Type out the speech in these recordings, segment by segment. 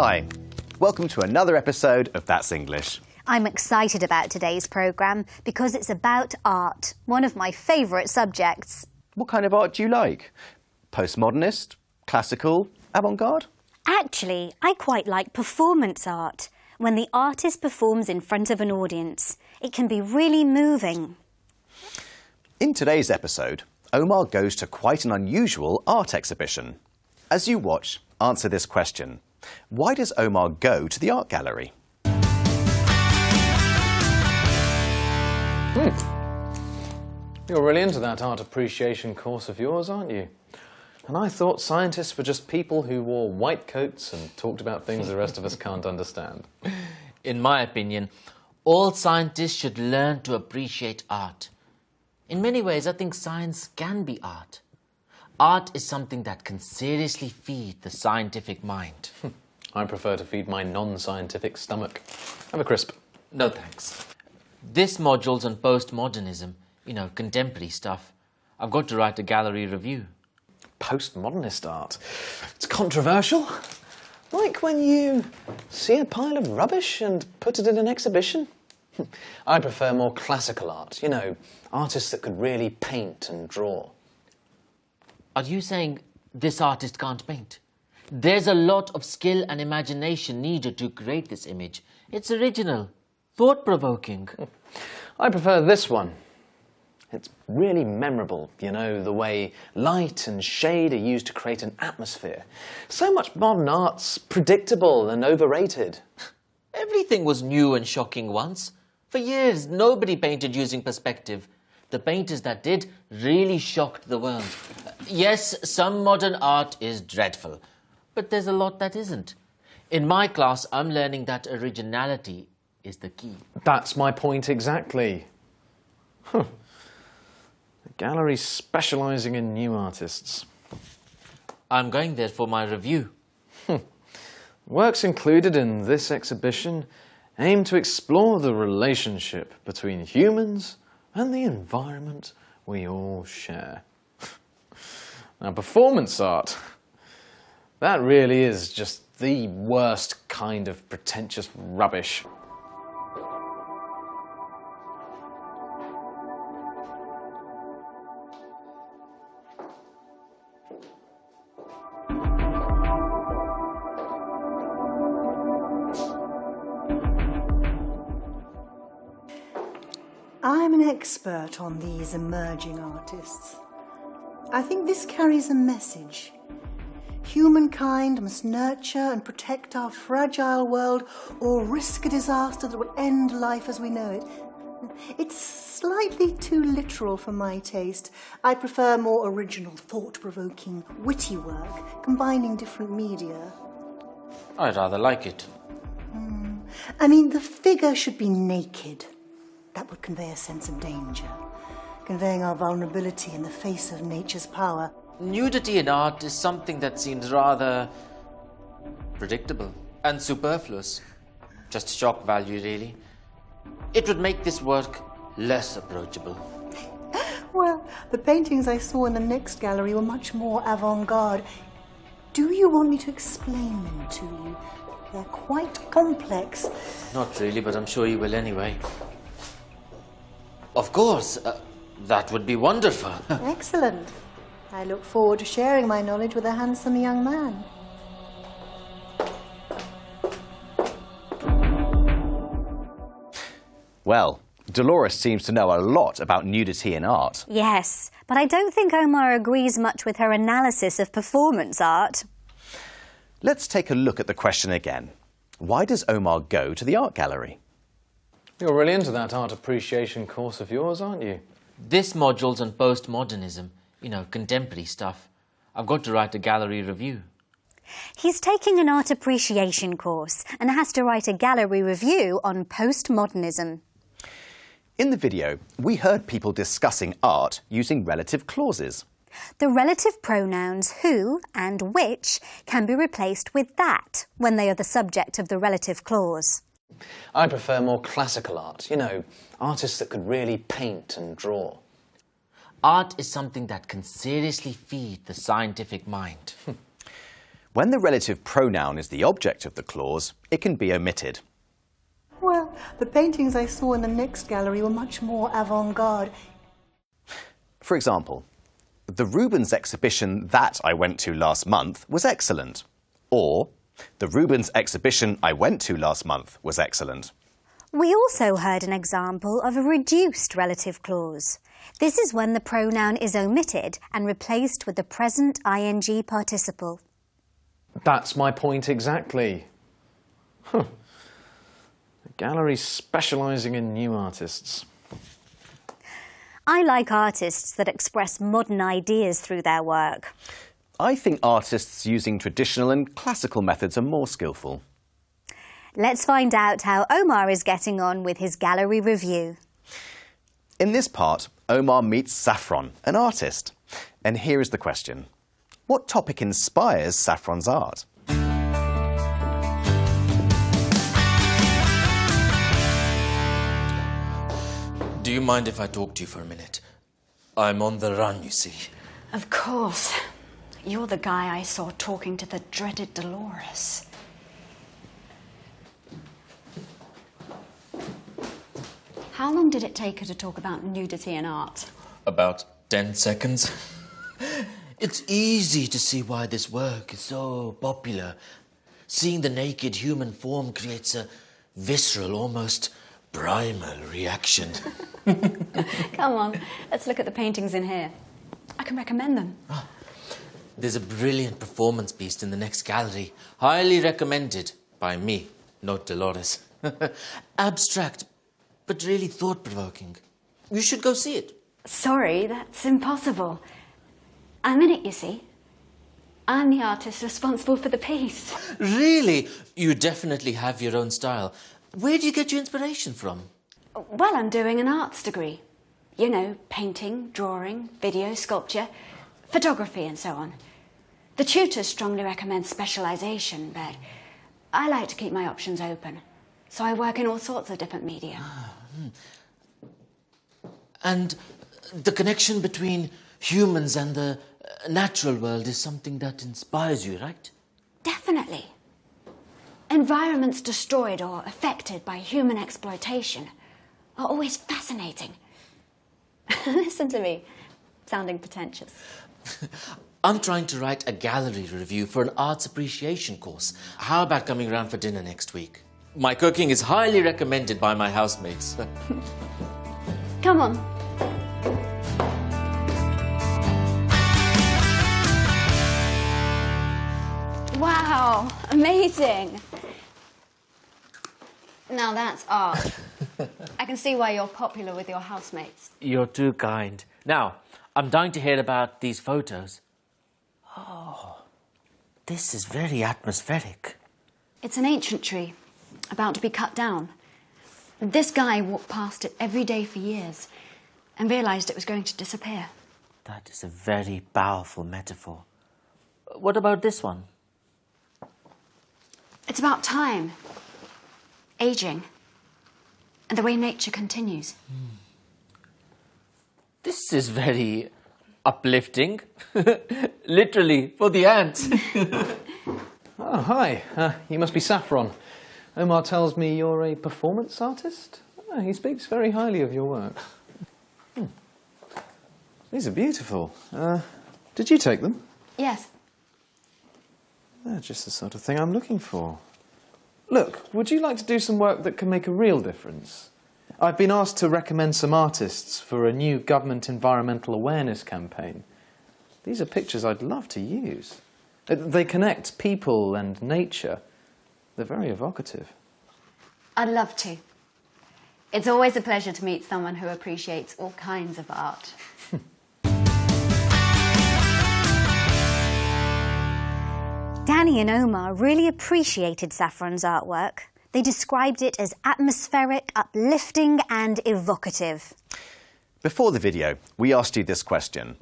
Hi, welcome to another episode of That's English. I'm excited about today's programme because it's about art, one of my favourite subjects. What kind of art do you like? Postmodernist? Classical? Avant-garde? Actually, I quite like performance art. When the artist performs in front of an audience, it can be really moving. In today's episode, Omar goes to quite an unusual art exhibition. As you watch, answer this question. Why does Omar go to the art gallery? You're really into that art appreciation course of yours, aren't you? And I thought scientists were just people who wore white coats and talked about things the rest of us can't understand. In my opinion, all scientists should learn to appreciate art. In many ways, I think science can be art. Art is something that can seriously feed the scientific mind. I prefer to feed my non-scientific stomach. Have a crisp. No thanks. This module's on postmodernism, contemporary stuff. I've got to write a gallery review. Postmodernist art. It's controversial. Like when you see a pile of rubbish and put it in an exhibition. I prefer more classical art, artists that could really paint and draw. Are you saying this artist can't paint? There's a lot of skill and imagination needed to create this image. It's original, thought-provoking. I prefer this one. It's really memorable, the way light and shade are used to create an atmosphere. So much modern art's predictable and overrated. Everything was new and shocking once. For years, nobody painted using perspective. The painters that did really shocked the world. Yes, some modern art is dreadful, but there's a lot that isn't. In my class, I'm learning that originality is the key. That's my point exactly. The gallery specialising in new artists. I'm going there for my review. Works included in this exhibition aim to explore the relationship between humans and the environment we all share. Now, performance art, that really is just the worst kind of pretentious rubbish. I'm an expert on these emerging artists. I think this carries a message. Humankind must nurture and protect our fragile world or risk a disaster that will end life as we know it. It's slightly too literal for my taste. I prefer more original, thought-provoking, witty work, combining different media. I rather like it. The figure should be naked. That would convey a sense of danger, conveying our vulnerability in the face of nature's power. Nudity in art is something that seems rather predictable and superfluous. Just shock value, really. It would make this work less approachable. Well, the paintings I saw in the next gallery were much more avant-garde. Do you want me to explain them to you? They're quite complex. Not really, but I'm sure you will anyway. Of course, that would be wonderful. Excellent. I look forward to sharing my knowledge with a handsome young man. Well, Dolores seems to know a lot about nudity in art. Yes, but I don't think Omar agrees much with her analysis of performance art. Let's take a look at the question again. Why does Omar go to the art gallery? You're really into that art appreciation course of yours, aren't you? This module's on postmodernism, contemporary stuff. I've got to write a gallery review. He's taking an art appreciation course and has to write a gallery review on postmodernism. In the video, we heard people discussing art using relative clauses. The relative pronouns who and which can be replaced with that when they are the subject of the relative clause. I prefer more classical art, artists that could really paint and draw. Art is something that can seriously feed the scientific mind. When the relative pronoun is the object of the clause, it can be omitted. Well, the paintings I saw in the next gallery were much more avant-garde. For example, the Rubens exhibition that I went to last month was excellent. Or, the Rubens exhibition I went to last month was excellent. We also heard an example of a reduced relative clause. This is when the pronoun is omitted and replaced with the present ing participle. That's my point exactly. The gallery's specialising in new artists. I like artists that express modern ideas through their work. I think artists using traditional and classical methods are more skillful. Let's find out how Omar is getting on with his gallery review. In this part, Omar meets Saffron, an artist. And here is the question. What topic inspires Saffron's art? Do you mind if I talk to you for a minute? I'm on the run, you see. Of course. You're the guy I saw talking to the dreaded Dolores. How long did it take her to talk about nudity in art? About 10 seconds. It's easy to see why this work is so popular. Seeing the naked human form creates a visceral, almost primal reaction. Come on, let's look at the paintings in here. I can recommend them. There's a brilliant performance piece in the next gallery. Highly recommended by me, not Dolores. Abstract, but really thought-provoking. You should go see it. Sorry, that's impossible. I'm in it, you see. I'm the artist responsible for the piece. Really? You definitely have your own style. Where do you get your inspiration from? Well, I'm doing an arts degree. You know, painting, drawing, video, sculpture, photography and so on. The tutors strongly recommend specialisation, but I like to keep my options open. So I work in all sorts of different media. And the connection between humans and the natural world is something that inspires you, right? Definitely. Environments destroyed or affected by human exploitation are always fascinating. Listen to me, sounding pretentious. I'm trying to write a gallery review for an arts appreciation course. How about coming around for dinner next week? My cooking is highly recommended by my housemates. Come on. Wow, amazing. Now that's art. I can see why you're popular with your housemates. You're too kind. Now, I'm dying to hear about these photos. Oh, this is very atmospheric. It's an ancient tree, about to be cut down. This guy walked past it every day for years and realised it was going to disappear. That is a very powerful metaphor. What about this one? It's about time, ageing, and the way nature continues. This is very uplifting. Literally, for the ants. Oh, hi. You must be Saffron. Omar tells me you're a performance artist. Oh, he speaks very highly of your work. These are beautiful. Did you take them? Yes. They're just the sort of thing I'm looking for. Look, would you like to do some work that can make a real difference? I've been asked to recommend some artists for a new government environmental awareness campaign. These are pictures I'd love to use. They connect people and nature. They're very evocative. I'd love to. It's always a pleasure to meet someone who appreciates all kinds of art. Danny and Omar really appreciated Saffron's artwork. They described it as atmospheric, uplifting and evocative. Before the video, we asked you this question.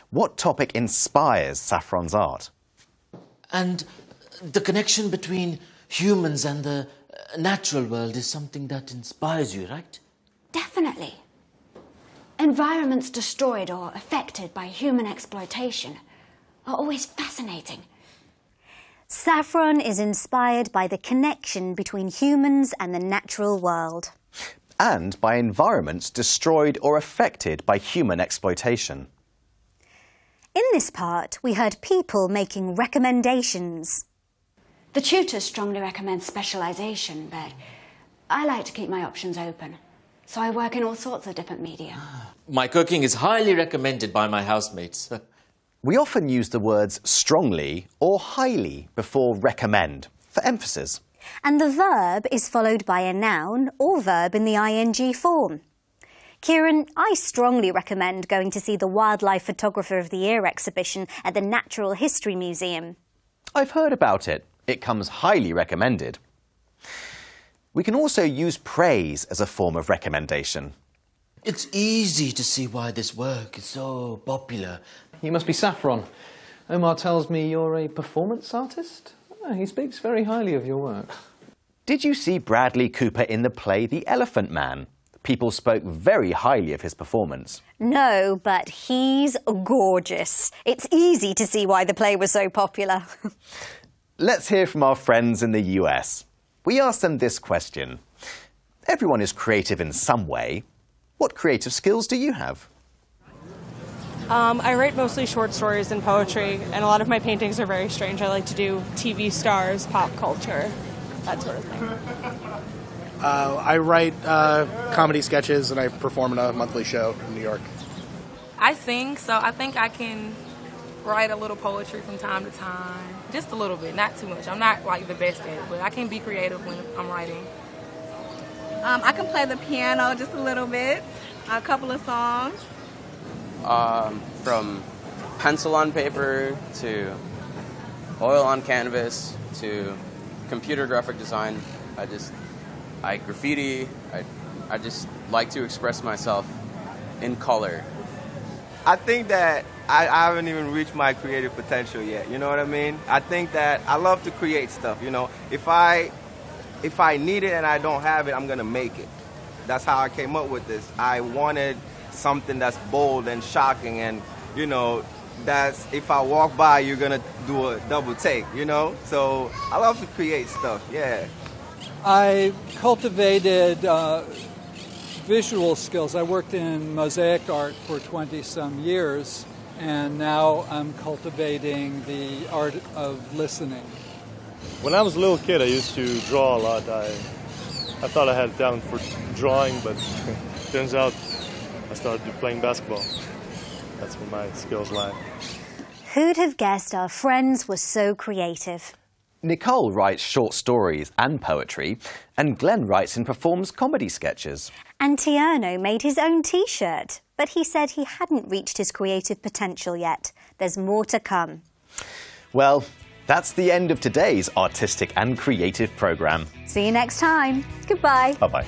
What topic inspires Saffron's art? And the connection between humans and the natural world is something that inspires you, right? Definitely. Environments destroyed or affected by human exploitation are always fascinating. Saffron is inspired by the connection between humans and the natural world. And by environments destroyed or affected by human exploitation. In this part, we heard people making recommendations. The tutors strongly recommend specialisation, but I like to keep my options open. So I work in all sorts of different media. My cooking is highly recommended by my housemates. We often use the words strongly or highly before recommend, for emphasis. And the verb is followed by a noun or verb in the ing form. Kieran, I strongly recommend going to see the Wildlife Photographer of the Year exhibition at the Natural History Museum. I've heard about it. It comes highly recommended. We can also use praise as a form of recommendation. It's easy to see why this work is so popular. You must be Saffron. Omar tells me you're a performance artist. Oh, he speaks very highly of your work. Did you see Bradley Cooper in the play The Elephant Man? People spoke very highly of his performance. No, but he's gorgeous. It's easy to see why the play was so popular. Let's hear from our friends in the US. We asked them this question. Everyone is creative in some way. What creative skills do you have? I write mostly short stories and poetry, and a lot of my paintings are very strange. I like to do TV stars, pop culture, that sort of thing. I write comedy sketches and I perform in a monthly show in New York. I sing, so I think I can write a little poetry from time to time. Just a little bit, not too much. I'm not like the best at it, but I can be creative when I'm writing. I can play the piano just a little bit, a couple of songs. From pencil on paper to oil on canvas to computer graphic design. I graffiti. I just like to express myself in color. I think that I haven't even reached my creative potential yet, you know what I mean? I think that I love to create stuff, you know. If I need it and I don't have it, I'm gonna make it. That's how I came up with this. I wanted something that's bold and shocking, and you know, that's if I walk by, you're gonna do a double take, you know? So I love to create stuff, yeah. I cultivated visual skills. I worked in mosaic art for 20-some years, and now I'm cultivating the art of listening. When I was a little kid, I used to draw a lot. I thought I had talent for drawing, but turns out I started playing basketball. That's where my skills lie. Who'd have guessed our friends were so creative? Nicole writes short stories and poetry, and Glenn writes and performs comedy sketches. And Tierno made his own T-shirt, but he said he hadn't reached his creative potential yet. There's more to come. Well, that's the end of today's artistic and creative programme. See you next time. Goodbye. Bye-bye.